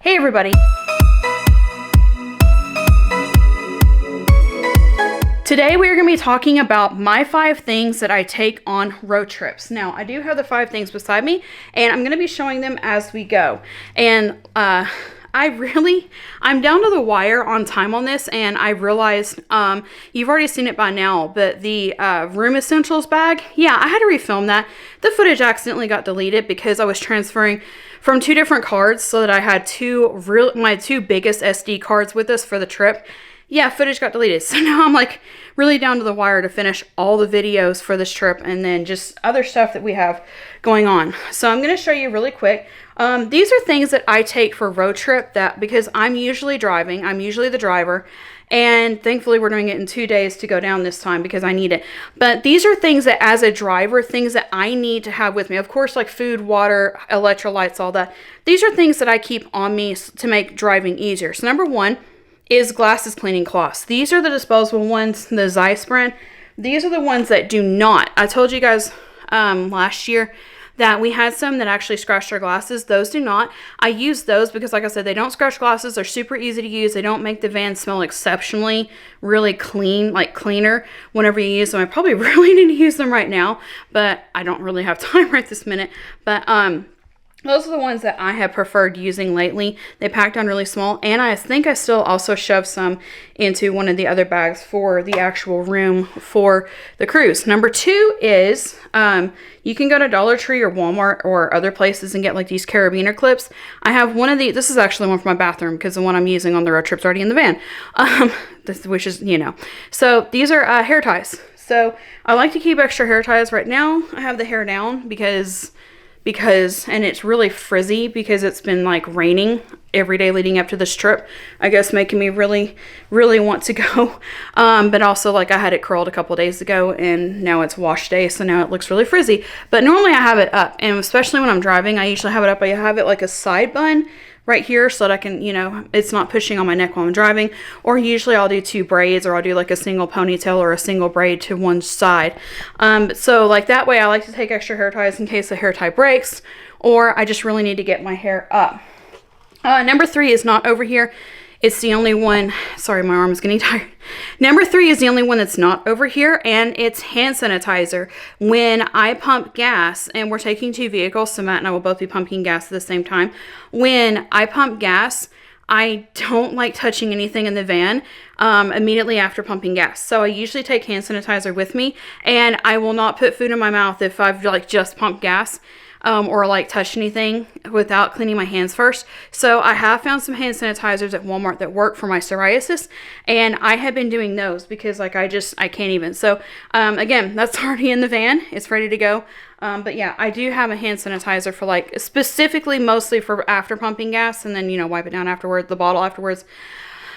Hey everybody! Today we are going to be talking about my 5 things that I take on road trips. Now, I do have the 5 things beside me, and I'm going to be showing them as we go. And I'm down to the wire on time on this, and I realized, you've already seen it by now, but the Room Essentials bag, yeah, I had to refilm that. The footage accidentally got deleted because I was transferring from 2 different cards so that I had my 2 biggest SD cards with us for the trip. Yeah, footage got deleted. So now I'm like really down to the wire to finish all the videos for this trip and then just other stuff that we have going on. So I'm going to show you really quick. These are things that I take for a road trip because I'm usually driving. I'm usually the driver. And thankfully we're doing it in 2 days to go down this time because I need it. But these are things that as a driver, things that I need to have with me. Of course, like food, water, electrolytes, all that. These are things that I keep on me to make driving easier. So number 1 is glasses cleaning cloths. These are the disposable ones, the Zeiss brand. These are the ones that do not. I told you guys last year that we had some that actually scratched our glasses. Those do not. I use those because, like I said, they don't scratch glasses. They're super easy to use. They don't make the van smell exceptionally really clean, like cleaner whenever you use them. I probably really need to use them right now, but I don't really have time right this minute. But those are the ones that I have preferred using lately. They pack down really small, and I think I still also shove some into one of the other bags for the actual room for the cruise. Number 2 is you can go to Dollar Tree or Walmart or other places and get like these carabiner clips. I have one of these. This is actually one for my bathroom because the one I'm using on the road trip's already in the van, which is, you know. So these are hair ties. So I like to keep extra hair ties. Right now I have the hair down because and it's really frizzy because it's been like raining every day leading up to this trip, I guess, making me really want to go. But also, like, I had it curled a couple days ago and now it's wash day, so now it looks really frizzy. But normally I have it up, and especially when I'm driving, I usually have it up. I have it like a side bun right here so that I can, you know, it's not pushing on my neck while I'm driving. Or usually I'll do 2 braids, or I'll do like a single ponytail or a single braid to one side. So like that way I like to take extra hair ties in case the hair tie breaks or I just really need to get my hair up. Number 3 is not over here. It's the only one. Sorry, my arm is getting tired. Number 3 is the only one that's not over here, and it's hand sanitizer. When I pump gas, and we're taking 2 vehicles, so Matt and I will both be pumping gas at the same time. When I pump gas, I don't like touching anything in the van immediately after pumping gas. So I usually take hand sanitizer with me, and I will not put food in my mouth if I've like just pumped gas. Or like touch anything without cleaning my hands first. So I have found some hand sanitizers at Walmart that work for my psoriasis, and I have been doing those because like I can't even. So again, that's already in the van. It's ready to go. But yeah, I do have a hand sanitizer for like specifically mostly for after pumping gas, and then, you know, wipe it down afterwards, the bottle afterwards.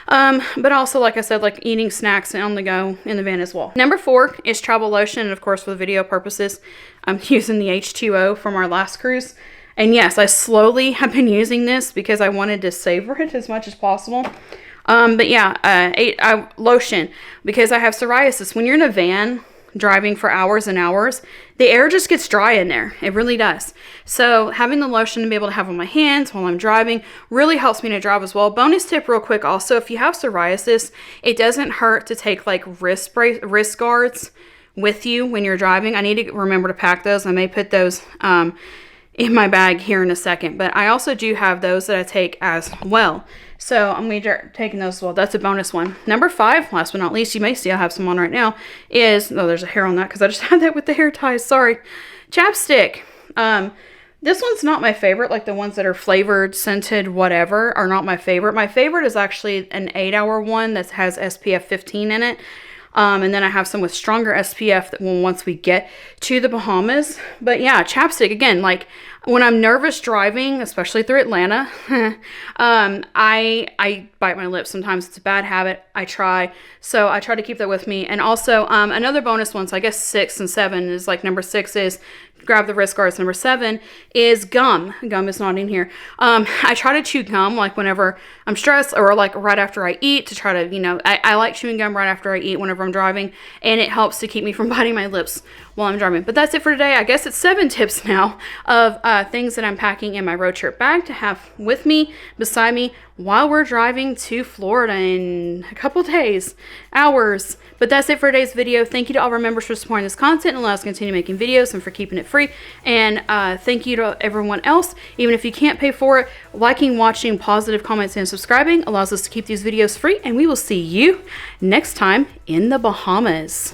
But also, like I said, like eating snacks on the go in the van as well. Number 4 is travel lotion. And of course, for video purposes, I'm using the H2O from our last cruise. And yes, I slowly have been using this because I wanted to savor it as much as possible. But yeah, lotion, because I have psoriasis. When you're in a van driving for hours and hours, the air just gets dry in there. It really does. So having the lotion to be able to have on my hands while I'm driving really helps me to drive as well. Bonus tip real quick also, if you have psoriasis, it doesn't hurt to take like wrist guards with you when you're driving. I need to remember to pack those. I may put those in my bag here in a second, but I also do have those that I take as well. So I'm going to start taking those as well. That's a bonus one. Number 5, last but not least, you may see I have some on right now, is, oh, there's a hair on that because I just had that with the hair ties. Sorry. Chapstick. This one's not my favorite. Like the ones that are flavored, scented, whatever, are not my favorite. My favorite is actually an 8-hour one that has SPF 15 in it. And then I have some with stronger SPF that will once we get to the Bahamas. But yeah, chapstick, again, like when I'm nervous driving, especially through Atlanta, I bite my lips. Sometimes it's a bad habit. I try. So I try to keep that with me. And also another bonus one, so I guess 6 and 7 is like, number 6 is grab the wrist guards. Number 7 is gum. Gum is not in here. I try to chew gum like whenever I'm stressed or like right after I eat to try to, you know, I like chewing gum right after I eat whenever I'm driving, and it helps to keep me from biting my lips while I'm driving. But that's it for today. I guess it's 7 tips now of things that I'm packing in my road trip bag to have with me, beside me, while we're driving to Florida in a couple days, hours. But that's it for today's video. Thank you to all our members for supporting this content and allowing us to continue making videos and for keeping it free. And thank you to everyone else, even if you can't pay for it, liking, watching, positive comments, and subscribing allows us to keep these videos free. And we will see you next time in the Bahamas.